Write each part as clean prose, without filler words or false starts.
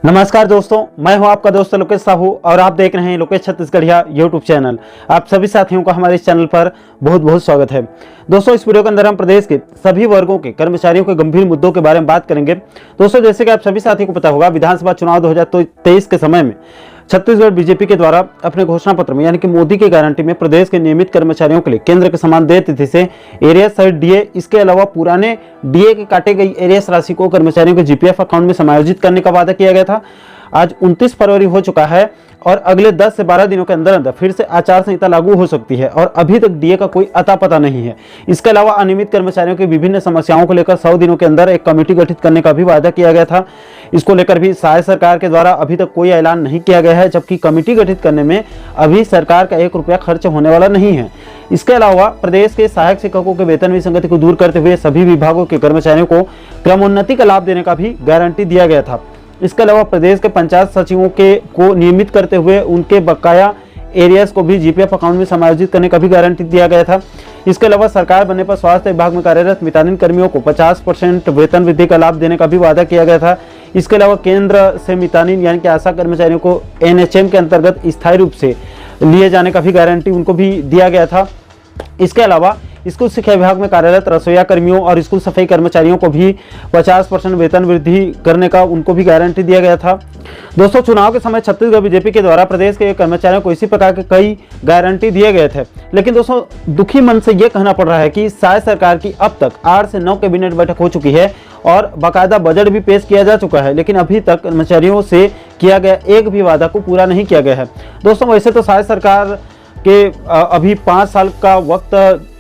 नमस्कार दोस्तों, मैं हूं आपका दोस्त लोकेश साहू और आप देख रहे हैं लोकेश छत्तीसगढ़िया यूट्यूब चैनल। आप सभी साथियों का हमारे इस चैनल पर बहुत बहुत स्वागत है। दोस्तों, इस वीडियो के अंदर हम प्रदेश के सभी वर्गों के कर्मचारियों के गंभीर मुद्दों के बारे में बात करेंगे। दोस्तों, जैसे कि आप सभी साथियों को पता होगा, विधानसभा चुनाव 2023 के समय में छत्तीसगढ़ बीजेपी के द्वारा अपने घोषणा पत्र में यानी कि मोदी की गारंटी में प्रदेश के नियमित कर्मचारियों के लिए केंद्र के समान देय तिथि से एरियर्स सहित डीए, इसके अलावा पुराने डीए के काटे गई एरियर्स राशि को कर्मचारियों के जीपीएफ अकाउंट में समायोजित करने का वादा किया गया था। आज 29 फरवरी हो चुका है और अगले 10 से 12 दिनों के अंदर अंदर फिर से आचार संहिता लागू हो सकती है और अभी तक डीए का कोई अता पता नहीं है। इसके अलावा अनियमित कर्मचारियों की विभिन्न समस्याओं को लेकर 100 दिनों के अंदर एक कमेटी गठित करने का भी वादा किया गया था। इसको लेकर भी सहायक सरकार के द्वारा अभी तक कोई ऐलान नहीं किया गया है, जबकि कमेटी गठित करने में अभी सरकार का 1 रुपया खर्च होने वाला नहीं है। इसके अलावा प्रदेश के सहायक शिक्षकों के वेतन विसंगति को दूर करते हुए सभी विभागों के कर्मचारियों को क्रमोन्नति का लाभ देने का भी गारंटी दिया गया था। इसके अलावा प्रदेश के पंचायत सचिवों को नियमित करते हुए उनके बकाया एरियर्स को भी जीपीएफ अकाउंट में समायोजित करने का भी गारंटी दिया गया था। इसके अलावा सरकार बनने पर स्वास्थ्य विभाग में कार्यरत मितानिन कर्मियों को 50% वेतन वृद्धि का लाभ देने का भी वादा किया गया था। इसके अलावा केंद्र से मितानिन यानी कि आशा कर्मचारियों को एनएचएम के अंतर्गत स्थायी रूप से लिए जाने का भी गारंटी उनको भी दिया गया था। इसके अलावा स्कूल शिक्षा विभाग में कार्यरत रसोईया कर्मियों और स्कूल सफाई कर्मचारियों को भी 50% वेतन वृद्धि करने का उनको भी गारंटी दिया गया था। दोस्तों, चुनाव के समय छत्तीसगढ़ बीजेपी के द्वारा प्रदेश के कर्मचारियों को इसी प्रकार के कई गारंटी दिए गए थे, लेकिन दोस्तों दुखी मन से यह कहना पड़ रहा है कि शायद सरकार की अब तक 8 से 9 कैबिनेट बैठक हो चुकी है और बाकायदा बजट भी पेश किया जा चुका है, लेकिन अभी तक कर्मचारियों से किया गया एक भी वादा को पूरा नहीं किया गया है। दोस्तों, वैसे तो शायद सरकार के अभी 5 साल का वक्त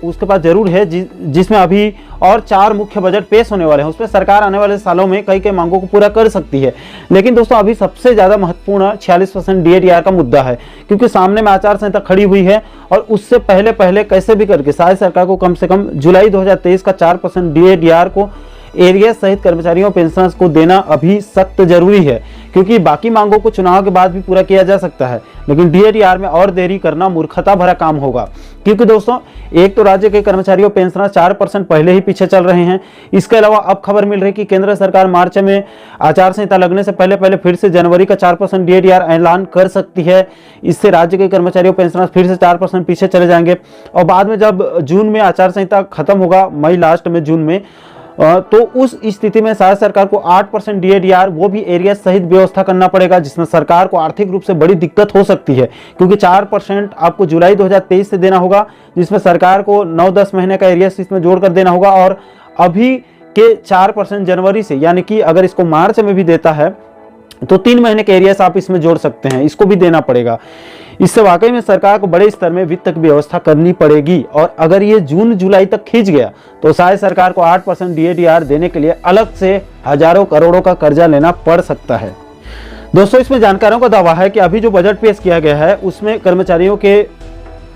उसके पास जरूर है, जिसमें अभी और 4 मुख्य बजट पेश होने वाले हैं। उसमें सरकार आने वाले सालों में कई मांगों को पूरा कर सकती है, लेकिन दोस्तों अभी सबसे ज़्यादा महत्वपूर्ण 46% डीएडीआर का मुद्दा है, क्योंकि सामने में आचार संहिता खड़ी हुई है और उससे पहले कैसे भी करके शायद सरकार को कम से कम जुलाई 2023 का 4% डीएडीआर को एरिया सहित कर्मचारियों पेंशनर्स को देना अभी सख्त जरूरी है, क्योंकि बाकी मांगों को चुनाव के बाद भी पूरा किया जा सकता है, लेकिन डीएडीआर में और देरी करना मूर्खता भरा काम होगा। क्योंकि दोस्तों एक तो राज्य के कर्मचारियों पेंशनर 4% पहले ही पीछे चल रहे हैं। इसके अलावा अब खबर मिल रही है कि केंद्र सरकार मार्च में आचार संहिता लगने से पहले फिर से जनवरी का 4% डीएडीआर ऐलान कर सकती है। इससे राज्य के कर्मचारियों पेंशनर फिर से 4% पीछे चले जाएंगे और बाद में जब जून में आचार संहिता खत्म होगा, मई लास्ट में जून में, तो उस स्थिति में शायद सरकार को 8% डीएडीआर वो भी एरिया सहित व्यवस्था करना पड़ेगा, जिसमें सरकार को आर्थिक रूप से बड़ी दिक्कत हो सकती है, क्योंकि 4% आपको जुलाई 2023 से देना होगा, जिसमें सरकार को 9-10 महीने का एरिया इसमें जोड़कर देना होगा और अभी के 4% जनवरी से, यानी कि अगर इसको मार्च में भी देता है तो 3 महीने के एरियास आप इसमें जोड़ सकते हैं, इसको भी देना पड़ेगा। इससे वाकई में सरकार को बड़े स्तर में वित्त की व्यवस्था करनी पड़ेगी और अगर ये जून जुलाई तक खींच गया तो शायद सरकार को 8% डीएडीआर देने के लिए अलग से हजारों करोड़ों का कर्जा लेना पड़ सकता है। दोस्तों, इसमें जानकारों का दावा है कि अभी जो बजट पेश किया गया है उसमें कर्मचारियों के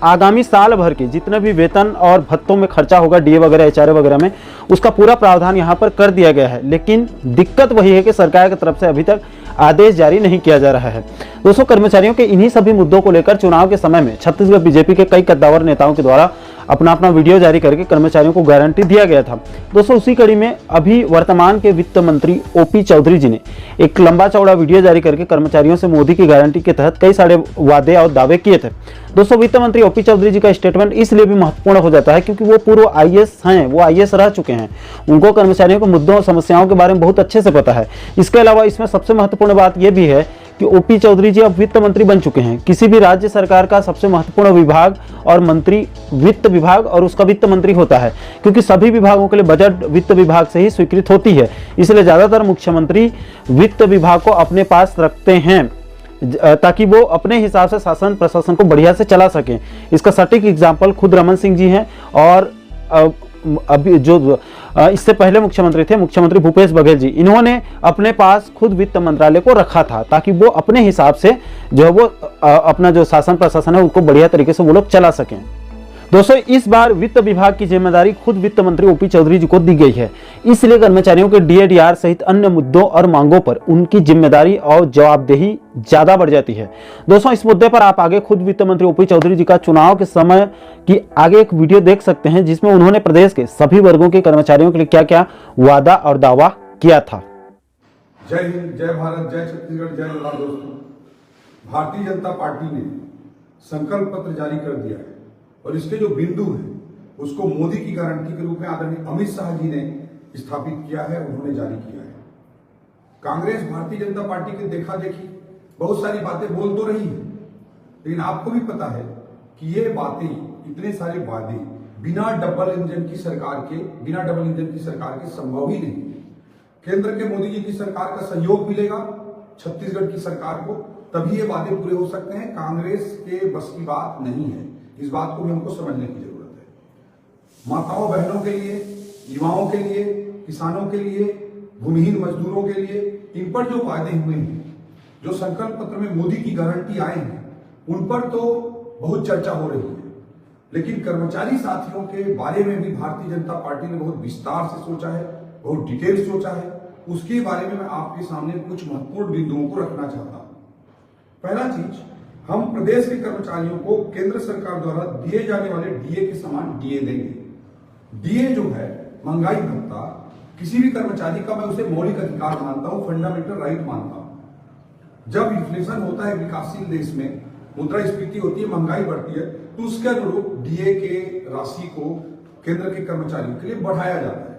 आगामी साल भर के जितने भी वेतन और भत्तों में खर्चा होगा, डीए वगैरह एचआरए वगैरह में, उसका पूरा प्रावधान यहाँ पर कर दिया गया है, लेकिन दिक्कत वही है कि सरकार की तरफ से अभी तक आदेश जारी नहीं किया जा रहा है। दोस्तों, कर्मचारियों के इन्हीं सभी मुद्दों को लेकर चुनाव के समय में छत्तीसगढ़ बीजेपी के कई कद्दावर नेताओं के द्वारा अपना वीडियो जारी करके कर्मचारियों को गारंटी दिया गया था। दोस्तों, उसी कड़ी में अभी वर्तमान के वित्त मंत्री ओपी चौधरी जी ने एक लंबा चौड़ा वीडियो जारी करके कर्मचारियों से मोदी की गारंटी के तहत कई सारे वादे और दावे किए थे। दोस्तों, वित्त मंत्री ओपी चौधरी जी का स्टेटमेंट इसलिए भी महत्वपूर्ण हो जाता है क्योंकि वो पूर्व आईएएस हैं, वो आईएएस रह चुके हैं, उनको कर्मचारियों के मुद्दों और समस्याओं के बारे में बहुत अच्छे से पता है। इसके अलावा इसमें सबसे महत्वपूर्ण बात यह भी है कि ओपी चौधरी जी अब वित्त मंत्री बन चुके हैं। किसी भी राज्य सरकार का सबसे महत्वपूर्ण विभाग और मंत्री वित्त विभाग और उसका वित्त मंत्री होता है, क्योंकि सभी विभागों के लिए बजट वित्त विभाग से ही स्वीकृत होती है। इसलिए ज्यादातर मुख्यमंत्री वित्त विभाग को अपने पास रखते हैं ताकि वो अपने हिसाब से शासन प्रशासन को बढ़िया से चला सकें। इसका सटीक एग्जाम्पल खुद रमन सिंह जी हैं और अभी जो इससे पहले मुख्यमंत्री थे, मुख्यमंत्री भूपेश बघेल जी, इन्होंने अपने पास खुद वित्त मंत्रालय को रखा था ताकि वो अपने हिसाब से जो है वो अपना जो शासन प्रशासन है उनको बढ़िया तरीके से वो लोग चला सकें। दोस्तों, इस बार वित्त विभाग की जिम्मेदारी खुद वित्त मंत्री ओपी चौधरी जी को दी गई है, इसलिए कर्मचारियों के डीएडीआर सहित अन्य मुद्दों और मांगों पर उनकी जिम्मेदारी और जवाबदेही ज्यादा बढ़ जाती है। दोस्तों, इस मुद्दे पर आप आगे खुद वित्त मंत्री ओपी चौधरी जी का चुनाव के समय की आगे एक वीडियो देख सकते हैं, जिसमें उन्होंने प्रदेश के सभी वर्गों के कर्मचारियों के लिए क्या क्या वादा और दावा किया था। जय हिंद, जय भारत, जय छत्तीसगढ़, जय जोहार। दोस्तों, भारतीय जनता पार्टी ने संकल्प पत्र जारी कर दिया है और इसके जो बिंदु है उसको मोदी की गारंटी के रूप में आदरणीय अमित शाह जी ने स्थापित किया है, उन्होंने जारी किया है। कांग्रेस भारतीय जनता पार्टी के देखा देखी बहुत सारी बातें बोल तो रही है, लेकिन आपको भी पता है कि ये बातें, इतने सारे वादे बिना डबल इंजन की सरकार के संभव ही नहीं। केंद्र के मोदी जी की सरकार का सहयोग मिलेगा छत्तीसगढ़ की सरकार को, तभी ये वादे पूरे हो सकते हैं। कांग्रेस के बस की बात नहीं है, इस बात को भी हमको समझने की जरूरत है। माताओं बहनों के लिए, युवाओं के लिए, किसानों के लिए, भूमिहीन मजदूरों के लिए इन पर जो वादे हुए हैं, जो संकल्प पत्र में मोदी की गारंटी आए हैं, उन पर तो बहुत चर्चा हो रही है, लेकिन कर्मचारी साथियों के बारे में भी भारतीय जनता पार्टी ने बहुत विस्तार से सोचा है, बहुत डिटेल सोचा है। उसके बारे में मैं आपके सामने कुछ महत्वपूर्ण बिंदुओं को रखना चाहता हूं। पहला चीज, हम प्रदेश के कर्मचारियों को केंद्र सरकार द्वारा दिए जाने वाले डीए के समान डीए देंगे। डीए जो है, महंगाई भत्ता, किसी भी कर्मचारी का मैं उसे मौलिक अधिकार मानता हूं, फंडामेंटल राइट मानता हूं। जब इन्फ्लेशन होता है विकासशील देश में, मुद्रास्फीति होती है, महंगाई बढ़ती है, तो उसके अनुरूप डीए के राशि को केंद्र के कर्मचारियों के लिए बढ़ाया जाता है।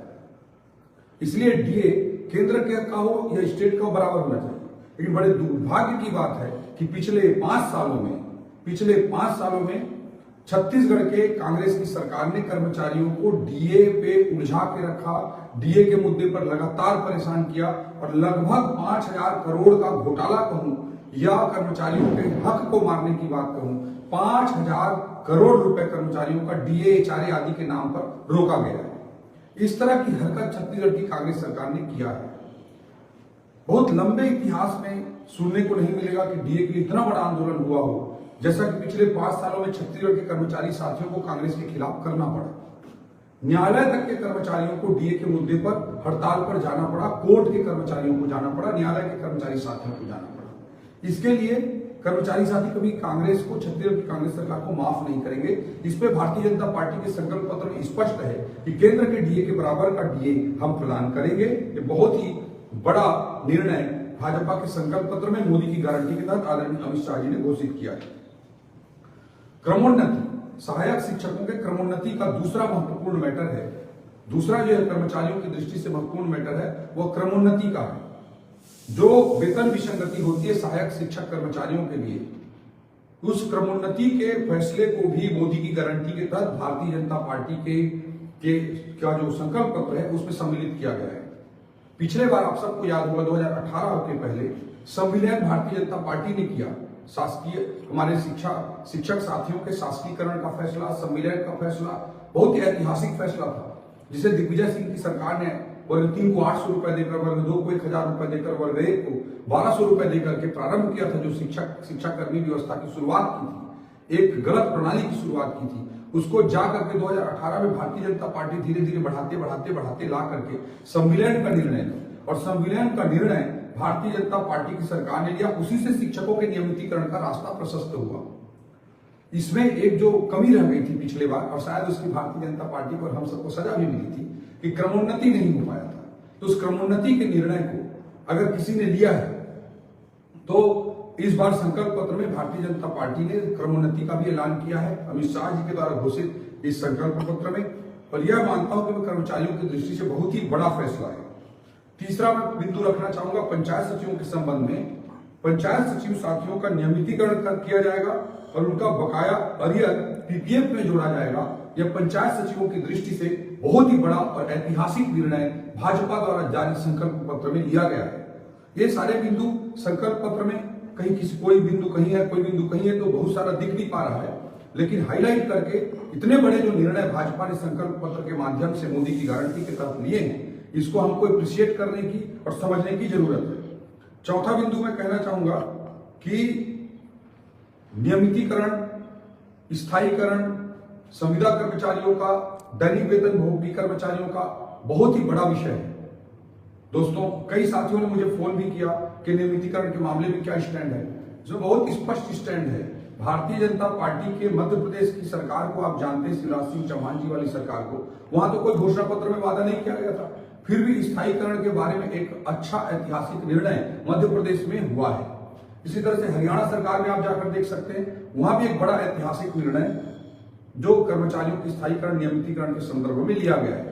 इसलिए डीए केंद्र का हो या स्टेट का हो, बराबर होना चाहिए। लेकिन बड़े दुर्भाग्य की बात है कि पिछले 5 सालों में छत्तीसगढ़ के कांग्रेस की सरकार ने कर्मचारियों को डीए पे उलझा के रखा, डीए के मुद्दे पर लगातार परेशान किया और लगभग 5,000 करोड़ का घोटाला कहूं या कर्मचारियों के हक को मारने की बात कहूं, 5,000 करोड़ रुपए कर्मचारियों का डीए, एचआरए आदि के नाम पर रोका गया है। इस तरह की हरकत छत्तीसगढ़ की कांग्रेस सरकार ने किया है। बहुत लंबे इतिहास में सुनने को नहीं मिलेगा कि डीए के लिए इतना बड़ा आंदोलन हुआ हो, जैसा कि पिछले 5 सालों में छत्तीसगढ़ के कर्मचारी साथियों को कांग्रेस के खिलाफ करना पड़ा। न्यायालय तक के कर्मचारियों को डीए के मुद्दे पर हड़ताल पर जाना पड़ा, कोर्ट के कर्मचारियों को जाना पड़ा, न्यायालय के कर्मचारी साथियों को जाना पड़ा। इसके लिए कर्मचारी साथी कभी कांग्रेस को, छत्तीसगढ़ की कांग्रेस सरकार को माफ नहीं करेंगे। इस पे भारतीय जनता पार्टी के संकल्प पत्र में स्पष्ट है कि केंद्र के डीए के बराबर का डीए हम प्रदान करेंगे। ये बहुत ही बड़ा निर्णय भाजपा के संकल्प पत्र में मोदी की गारंटी के तहत आदरणीय अमित शाह जी ने घोषित किया है। क्रमोन्नति, सहायक शिक्षकों के क्रमोन्नति का दूसरा महत्वपूर्ण मैटर है, दूसरा जो है कर्मचारियों की दृष्टि से महत्वपूर्ण मैटर है, वह क्रमोन्नति का है। जो वेतन विसंगति होती है सहायक शिक्षक कर्मचारियों के लिए, उस क्रमोन्नति के फैसले को भी मोदी की गारंटी के तहत भारतीय जनता पार्टी के का जो संकल्प पत्र है उसमें सम्मिलित किया गया है। पिछले बार आप सबको याद होगा 2018 के पहले संविलियन भारतीय जनता पार्टी ने किया। शासकीय हमारे शिक्षक साथियों के शासकीकरण का फैसला, संविलियन का फैसला बहुत ही ऐतिहासिक फैसला था, जिसे दिग्विजय सिंह की सरकार ने वर्ग 3 को 800 रुपए देकर, वर्ग 2 को 1,000 रुपए देकर, वर्ग 1 को 1,200 रुपए देकर के प्रारंभ किया था। जो शिक्षाकर्मी व्यवस्था की शुरुआत की थी, एक गलत प्रणाली की शुरुआत की थी, उसको जा करके 2018 में भारतीय जनता पार्टी धीरे धीरे बढ़ाते ला करके संविलियन का निर्णय लिया और संविलियन का निर्णय भारतीय जनता पार्टी की सरकार ने लिया। उसी से शिक्षकों के नियमितीकरण का रास्ता प्रशस्त हुआ। इसमें एक जो कमी रह गई थी पिछले बार, और शायद उसकी भारतीय जनता पार्टी को और हम सबको सजा भी मिली थी कि क्रमोन्नति नहीं हो पाया था। तो उस क्रमोन्नति के निर्णय को अगर किसी ने लिया है तो इस बार संकल्प पत्र में भारतीय जनता पार्टी ने क्रमोन्नति का भी ऐलान किया है, अमित शाह जी के द्वारा घोषित इस संकल्प पत्र में। और यह मानता हूं कि वह कर्मचारियों की दृष्टि से बहुत ही बड़ा फैसला है। तीसरा मैं बिंदु रखना चाहूंगा पंचायत सचिवों के संबंध में। पंचायत सचिव साथियों का नियमितीकरण किया जाएगा और उनका बकाया अरियर पीपीएफ में जोड़ा जाएगा। यह पंचायत सचिवों की दृष्टि से बहुत ही बड़ा और ऐतिहासिक निर्णय भाजपा द्वारा जारी संकल्प पत्र में लिया गया है। ये सारे बिंदु संकल्प पत्र में कहीं कोई बिंदु कहीं है, कोई बिंदु कहीं है, तो बहुत सारा दिख नहीं पा रहा है, लेकिन हाईलाइट करके इतने बड़े जो निर्णय भाजपा ने संकल्प पत्र के माध्यम से मोदी की गारंटी के तहत लिए हैं, इसको हमको अप्रिशिएट करने की और समझने की जरूरत है। चौथा बिंदु मैं कहना चाहूंगा कि नियमितीकरण, स्थायीकरण, संविदा कर्मचारियों का, दैनिक वेतन भोगी कर्मचारियों का बहुत ही बड़ा विषय है। दोस्तों, कई साथियों ने मुझे फोन भी किया कि नियमितीकरण के मामले में क्या स्टैंड है। जो बहुत स्पष्ट स्टैंड है भारतीय जनता पार्टी के मध्य प्रदेश की सरकार को, आप जानते हैं शिवराज सिंह चौहान जी वाली सरकार को, वहां तो कोई घोषणा पत्र में वादा नहीं किया गया था। फिर भी स्थायीकरण के बारे में एक अच्छा ऐतिहासिक निर्णय मध्य प्रदेश में हुआ है। इसी तरह से हरियाणा सरकार में आप जाकर देख सकते हैं, वहां भी एक बड़ा ऐतिहासिक निर्णय जो कर्मचारियों के स्थायीकरण नियमितीकरण के संदर्भ में लिया गया है।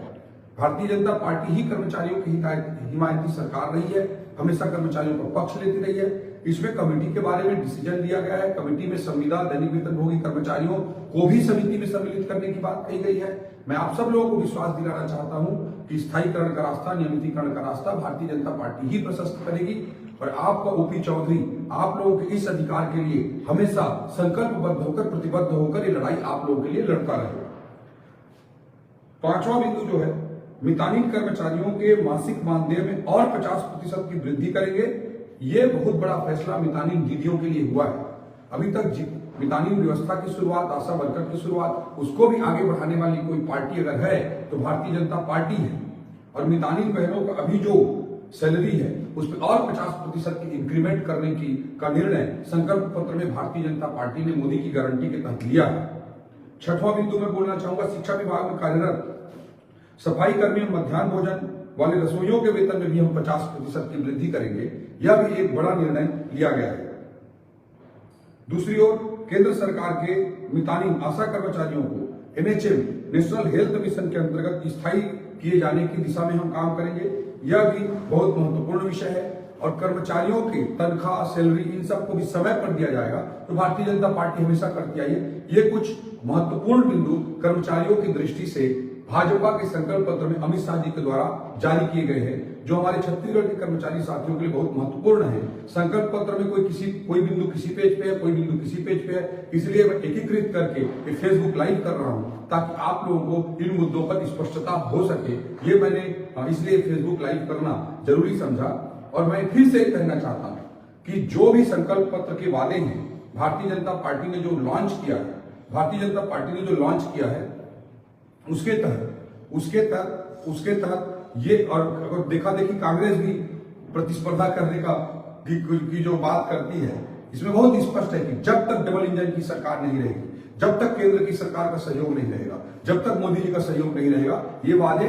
भारतीय जनता पार्टी ही कर्मचारियों की हिमायती सरकार रही है, हमेशा कर्मचारियों का पक्ष लेती रही है। इसमें कमेटी के बारे में डिसीजन लिया गया है। कमेटी में संविदा दैनिक वेतनभोगी कर्मचारियों को भी समिति में सम्मिलित करने की बात कही गई है। मैं आप सब लोगों को विश्वास दिलाना चाहता हूं कि स्थायीकरण का रास्ता, नियमितीकरण का रास्ता भारतीय जनता पार्टी ही प्रशस्त करेगी और आपका ओपी चौधरी आप लोगों के इस अधिकार के लिए हमेशा संकल्पबद्ध होकर, प्रतिबद्ध होकर ये लड़ाई आप लोगों के लिए लड़ता रहेगा। पांचवा बिंदु जो है, मितानिन कर्मचारियों के मासिक मानदेय में और 50% की वृद्धि करेंगे। ये बहुत बड़ा फैसला मितानिन दीदियों के लिए हुआ है। अभी तक मितानिन व्यवस्था की शुरुआत, आशा वर्कर की शुरुआत, उसको भी आगे बढ़ाने वाली कोई पार्टी अगर है तो भारतीय जनता पार्टी है। और मितानिन बहनों का अभी जो सैलरी है उस पर और 50% की इंक्रीमेंट करने का निर्णय संकल्प पत्र में भारतीय जनता पार्टी ने मोदी की गारंटी के तहत लिया है। छठवां बिंदु में बोलना चाहूंगा, शिक्षा विभाग में कार्यरत सफाई कर्मी, मध्याह्न भोजन वाले रसोइयों के वेतन में भी हम 50% की वृद्धि करेंगे। यह भी एक बड़ा निर्णय लिया गया है। दूसरी ओर केंद्र सरकार के मितानिन आशा कर्मचारियों को NHM नेशनल हेल्थ मिशन के अंतर्गत स्थायी किए जाने की दिशा में हम काम करेंगे। यह भी बहुत महत्वपूर्ण विषय है और कर्मचारियों की तनख्वाह, सैलरी, इन सबको भी समय पर दिया जाएगा। तो भारतीय जनता पार्टी हमेशा करती आई है। ये कुछ महत्वपूर्ण बिंदु कर्मचारियों की दृष्टि से भाजपा के संकल्प पत्र में अमित शाह जी के द्वारा जारी किए गए हैं, जो हमारे छत्तीसगढ़ के कर्मचारी साथियों के लिए बहुत महत्वपूर्ण है। संकल्प पत्र में कोई बिंदु किसी पेज पे है, कोई बिंदु किसी पेज पे है, इसलिए मैं एकीकृत करके फेसबुक लाइव कर रहा हूं ताकि आप लोगों को इन मुद्दों पर स्पष्टता हो सके। ये मैंने इसलिए फेसबुक लाइव करना जरूरी समझा। और मैं फिर से कहना चाहता हूं कि जो भी संकल्प पत्र के वादे हैं भारतीय जनता पार्टी ने जो लॉन्च किया है, उसके तहत ये, और अगर देखा देखी कांग्रेस भी प्रतिस्पर्धा करने की जो बात करती है, इसमें बहुत स्पष्ट है कि जब तक डबल इंजन की सरकार नहीं रहेगी, जब तक केंद्र की सरकार का सहयोग नहीं रहेगा, जब तक मोदी जी का सहयोग नहीं रहेगा, ये वादे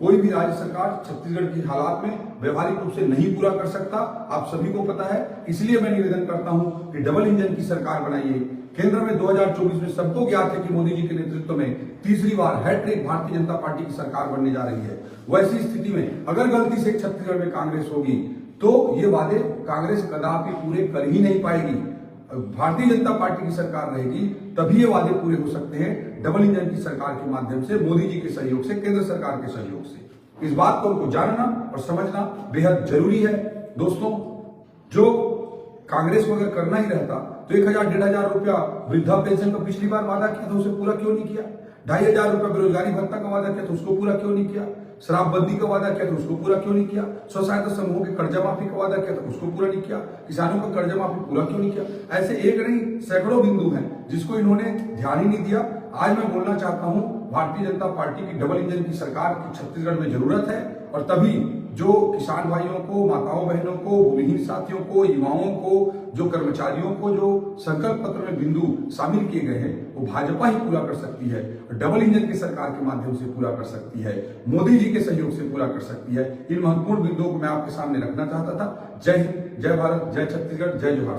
कोई भी राज्य सरकार छत्तीसगढ़ की हालात में व्यवहारिक रूप से नहीं पूरा कर सकता। आप सभी को पता है। इसलिए मैं निवेदन करता हूं कि डबल इंजन की सरकार बनाइए। केंद्र में 2024 में सबको ज्ञात है कि मोदी जी के नेतृत्व में तीसरी बार हैट्रिक भारतीय जनता पार्टी की सरकार बनने जा रही है। वैसी स्थिति में अगर गलती से छत्तीसगढ़ में कांग्रेस होगी तो ये वादे कांग्रेस कदापि पूरे कर ही नहीं पाएगी। भारतीय जनता पार्टी की सरकार रहेगी तभी ये वादे पूरे हो सकते हैं, डबल इंजन की सरकार के माध्यम से, मोदी जी के सहयोग से, केंद्र सरकार के सहयोग से। इस बात को उनको जानना और समझना बेहद जरूरी है। दोस्तों, जो कांग्रेस को अगर करना ही रहता तो 1000-1500 रुपया वृद्धा पेंशन का पिछली बार वादा किया था, उसे पूरा क्यों नहीं किया? 2500 रुपया बेरोजगारी भत्ता का वादा किया था, उसको पूरा क्यों नहीं किया? शराबबंदी का वादा किया था, उसको पूरा क्यों नहीं किया? स्व सहायता समूहों के कर्जा माफी का वादा किया था, उसको पूरा नहीं किया? किसानों का कर्जा माफी पूरा क्यों नहीं किया? ऐसे एक नहीं सैकड़ों बिंदु हैं जिसको इन्होंने ध्यान ही नहीं दिया। आज मैं बोलना चाहता हूं, भारतीय जनता पार्टी की डबल इंजन की सरकार की छत्तीसगढ़ में जरूरत है और तभी जो किसान भाइयों को, माताओं बहनों को, भूमिहीन साथियों को, युवाओं को, जो कर्मचारियों को जो संकल्प पत्र में बिंदु शामिल किए गए हैं वो भाजपा ही पूरा कर सकती है। डबल इंजन की सरकार के माध्यम से पूरा कर सकती है, मोदी जी के सहयोग से पूरा कर सकती है। इन महत्वपूर्ण बिंदुओं को मैं आपके सामने रखना चाहता था। जय हिंद, जय भारत, जय छत्तीसगढ़, जय जोहार।